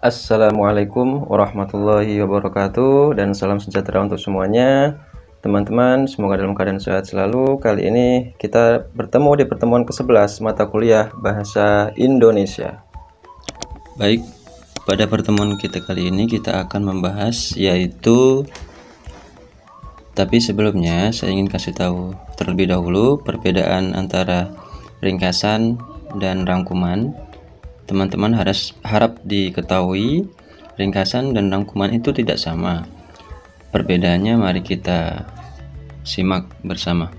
Assalamualaikum warahmatullahi wabarakatuh dan salam sejahtera untuk semuanya teman-teman, semoga dalam keadaan sehat selalu. Kali ini kita bertemu di pertemuan ke-11 mata kuliah Bahasa Indonesia. Baik, pada pertemuan kita kali ini kita akan membahas yaitu, tapi sebelumnya saya ingin kasih tahu terlebih dahulu perbedaan antara ringkasan dan rangkuman. Teman-teman harap diketahui ringkasan dan rangkuman itu tidak sama. Perbedaannya mari kita simak bersama.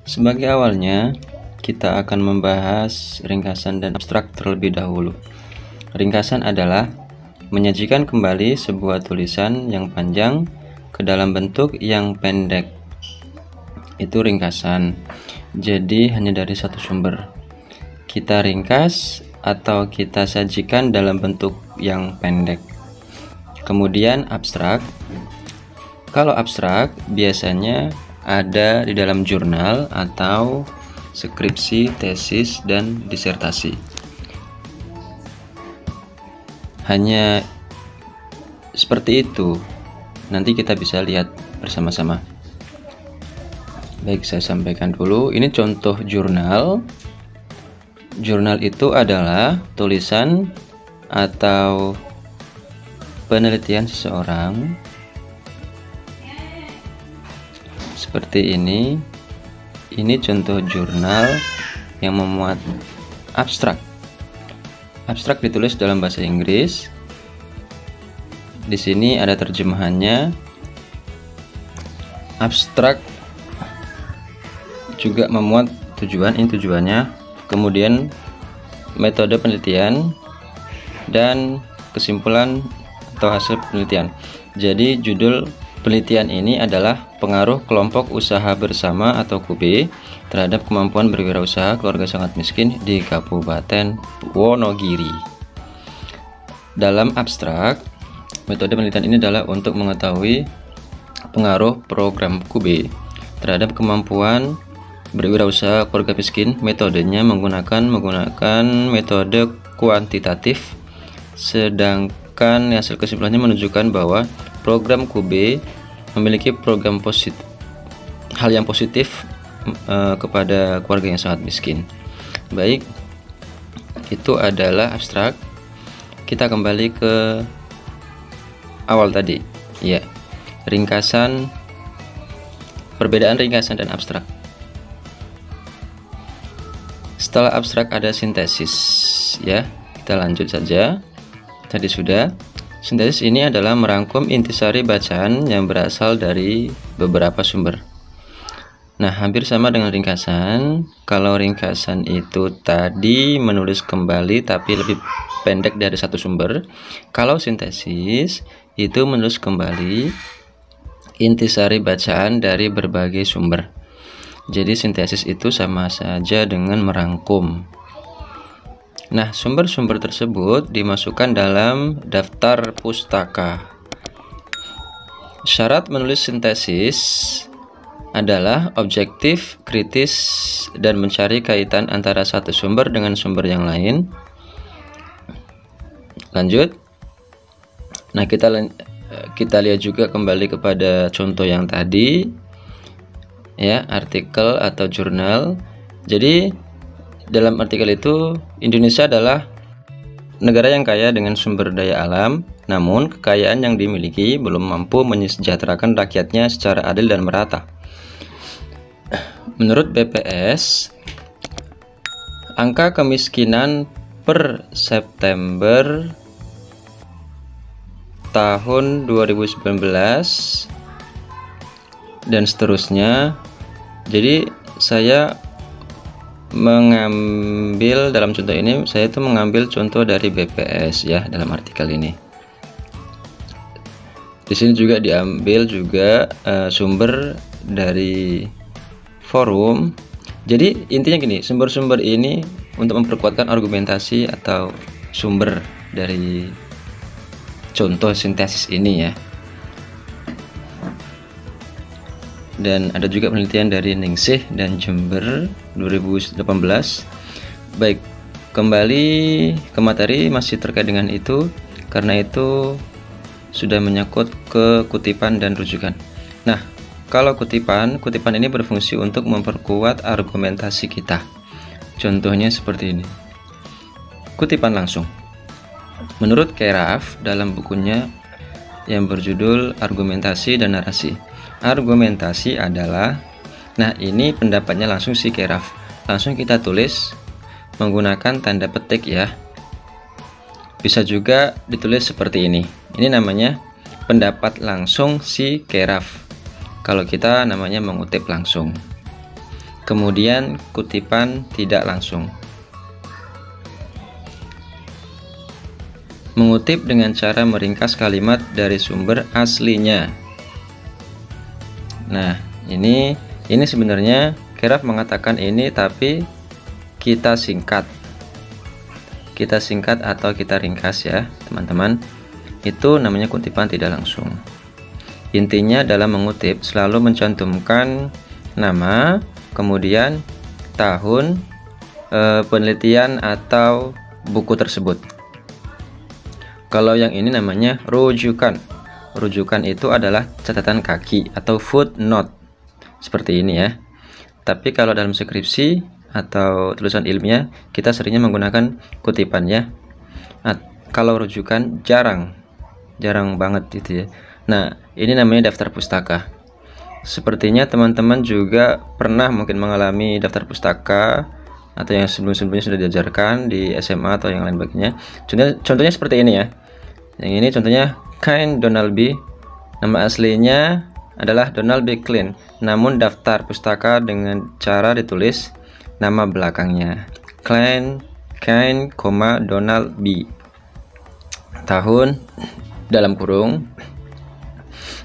Sebagai awalnya, kita akan membahas ringkasan dan abstrak terlebih dahulu. Ringkasan adalah menyajikan kembali sebuah tulisan yang panjang ke dalam bentuk yang pendek. Itu ringkasan. Jadi hanya dari satu sumber. Kita ringkas atau kita sajikan dalam bentuk yang pendek. Kemudian abstrak. Kalau abstrak biasanya ada di dalam jurnal atau skripsi, tesis, dan disertasi. Hanya seperti itu. Nanti kita bisa lihat bersama-sama. Baik, saya sampaikan dulu. Ini contoh jurnal. Jurnal itu adalah tulisan atau penelitian seseorang. Seperti ini. Ini contoh jurnal yang memuat abstrak. Abstrak ditulis dalam bahasa Inggris. Di sini ada terjemahannya. Abstrak juga memuat tujuan, ini tujuannya. Kemudian metode penelitian dan kesimpulan atau hasil penelitian. Jadi judul penelitian ini adalah pengaruh kelompok usaha bersama atau KUB terhadap kemampuan berwirausaha keluarga sangat miskin di Kabupaten Wonogiri. Dalam abstrak, metode penelitian ini adalah untuk mengetahui pengaruh program KUB terhadap kemampuan berwirausaha keluarga miskin. Metodenya menggunakan metode kuantitatif, sedangkan hasil kesimpulannya menunjukkan bahwa program KUB memiliki hal yang positif kepada keluarga yang sangat miskin. Baik, itu adalah abstrak. Kita kembali ke awal tadi, ya, ringkasan, perbedaan ringkasan dan abstrak. Setelah abstrak ada sintesis, ya. Kita lanjut saja. Tadi sudah. Sintesis ini adalah merangkum intisari bacaan yang berasal dari beberapa sumber. Nah, hampir sama dengan ringkasan. Kalau ringkasan itu tadi menulis kembali tapi lebih pendek dari satu sumber. Kalau sintesis itu menulis kembali intisari bacaan dari berbagai sumber. Jadi sintesis itu sama saja dengan merangkum. Nah, sumber-sumber tersebut dimasukkan dalam daftar pustaka. Syarat menulis sintesis adalah objektif, kritis, dan mencari kaitan antara satu sumber dengan sumber yang lain. Lanjut. Nah, kita lihat juga kembali kepada contoh yang tadi. Ya, artikel atau jurnal. Jadi dalam artikel itu, Indonesia adalah negara yang kaya dengan sumber daya alam, namun kekayaan yang dimiliki belum mampu mensejahterakan rakyatnya secara adil dan merata. Menurut BPS, angka kemiskinan per September tahun 2019 dan seterusnya. Jadi saya mengambil dalam contoh ini, saya itu mengambil contoh dari BPS, ya, dalam artikel ini. Di sini juga diambil juga sumber dari forum. Jadi intinya gini, sumber-sumber ini untuk memperkuatkan argumentasi atau sumber dari contoh sintesis ini, ya. Dan ada juga penelitian dari Ningsih dan Jember 2018. Baik, Kembali ke materi masih terkait dengan itu, karena itu sudah menyangkut ke kutipan dan rujukan. Nah, kalau kutipan ini berfungsi untuk memperkuat argumentasi kita. Contohnya seperti ini. Kutipan langsung. Menurut Keyraf dalam bukunya yang berjudul Argumentasi dan Narasi. Argumentasi adalah, nah ini pendapatnya langsung si Keyraf. Langsung kita tulis menggunakan tanda petik ya. Bisa juga ditulis seperti ini. Ini namanya pendapat langsung si Keyraf. Kalau kita namanya mengutip langsung. Kemudian kutipan tidak langsung. Mengutip dengan cara meringkas kalimat dari sumber aslinya. Nah, ini sebenarnya Keyraf mengatakan ini, tapi kita singkat atau kita ringkas ya teman-teman. Itu namanya kutipan tidak langsung. Intinya dalam mengutip selalu mencantumkan nama, kemudian tahun penelitian atau buku tersebut. Kalau yang ini namanya rujukan. Rujukan itu adalah catatan kaki atau footnote seperti ini ya. Tapi kalau dalam skripsi atau tulisan ilmiah kita seringnya menggunakan kutipan ya. Kalau rujukan jarang banget gitu ya. Nah, ini namanya daftar pustaka. Sepertinya teman-teman juga pernah mungkin mengalami daftar pustaka atau yang sebelum-sebelumnya sudah diajarkan di SMA atau yang lain baginya. Contohnya seperti ini ya. Yang ini contohnya Klein Donald B. Nama aslinya adalah Donald B. Klein, namun daftar pustaka dengan cara ditulis nama belakangnya Klein, Donald B. Tahun dalam kurung,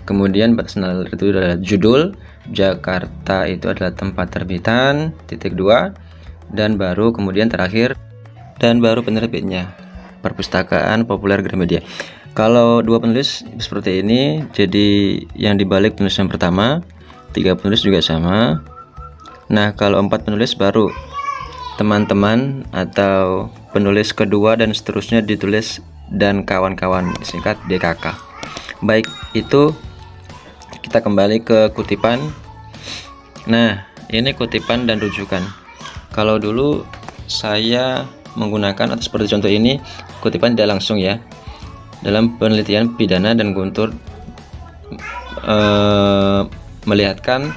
kemudian personal itu adalah judul, Jakarta itu adalah tempat terbitan, .2, dan baru kemudian terakhir dan baru penerbitnya, Perpustakaan Populer Gramedia. Kalau dua penulis seperti ini, jadi yang dibalik penulis yang pertama, 3 penulis juga sama. Nah, kalau 4 penulis baru teman-teman atau penulis kedua dan seterusnya ditulis dan kawan-kawan, disingkat DKK. Baik, itu kita kembali ke kutipan. Nah, ini kutipan dan rujukan. Kalau dulu saya menggunakan atau seperti contoh ini, kutipan tidak langsung ya. Dalam penelitian pidana dan Guntur melihatkan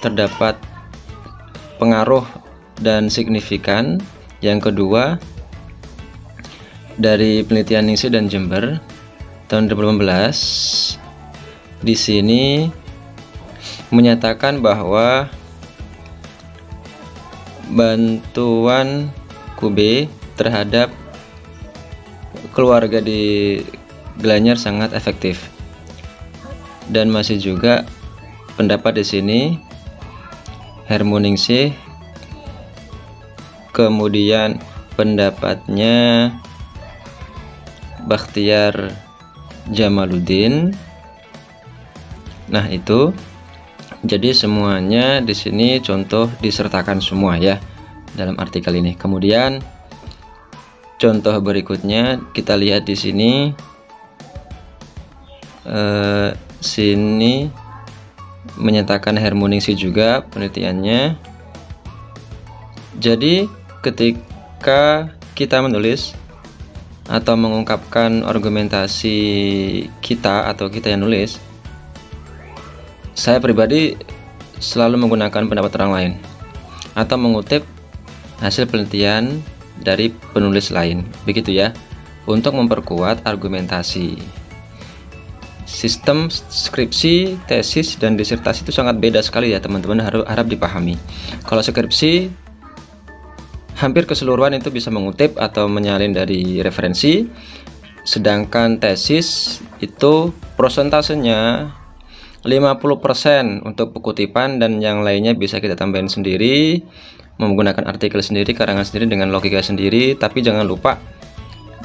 terdapat pengaruh dan signifikan. Yang kedua, dari penelitian Ningsih dan Jember tahun 2015, di sini menyatakan bahwa bantuan QB terhadap keluarga di Gianyar sangat efektif. Dan masih juga pendapat di sini Hermuningsih, kemudian pendapatnya Bakhtiar Jamaluddin. Nah, itu jadi semuanya di sini contoh disertakan semua ya dalam artikel ini. Kemudian contoh berikutnya kita lihat di sini. Sini menyatakan Hermuningsih juga penelitiannya. Jadi ketika kita menulis atau mengungkapkan argumentasi kita atau kita yang nulis, saya pribadi selalu menggunakan pendapat orang lain atau mengutip hasil penelitian dari penulis lain, begitu ya, untuk memperkuat argumentasi. Sistem skripsi, tesis, dan disertasi itu sangat beda sekali ya teman-teman, harap dipahami. Kalau skripsi hampir keseluruhan itu bisa mengutip atau menyalin dari referensi, sedangkan tesis itu prosentasenya 50% untuk kutipan dan yang lainnya bisa kita tambahin sendiri, menggunakan artikel sendiri, karangan sendiri dengan logika sendiri, tapi jangan lupa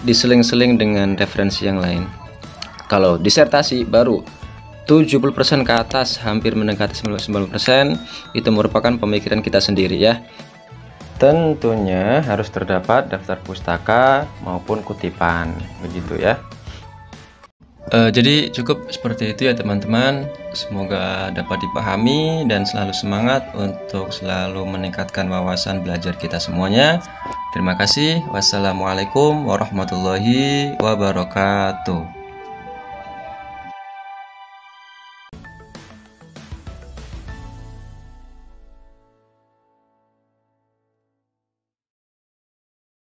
diseling-seling dengan referensi yang lain. Kalau disertasi baru 70% ke atas, hampir mendekati 90%, itu merupakan pemikiran kita sendiri ya. Tentunya harus terdapat daftar pustaka maupun kutipan, begitu ya. Jadi cukup seperti itu ya teman-teman. Semoga dapat dipahami dan selalu semangat untuk selalu meningkatkan wawasan belajar kita semuanya. Terima kasih. Wassalamualaikum warahmatullahi wabarakatuh.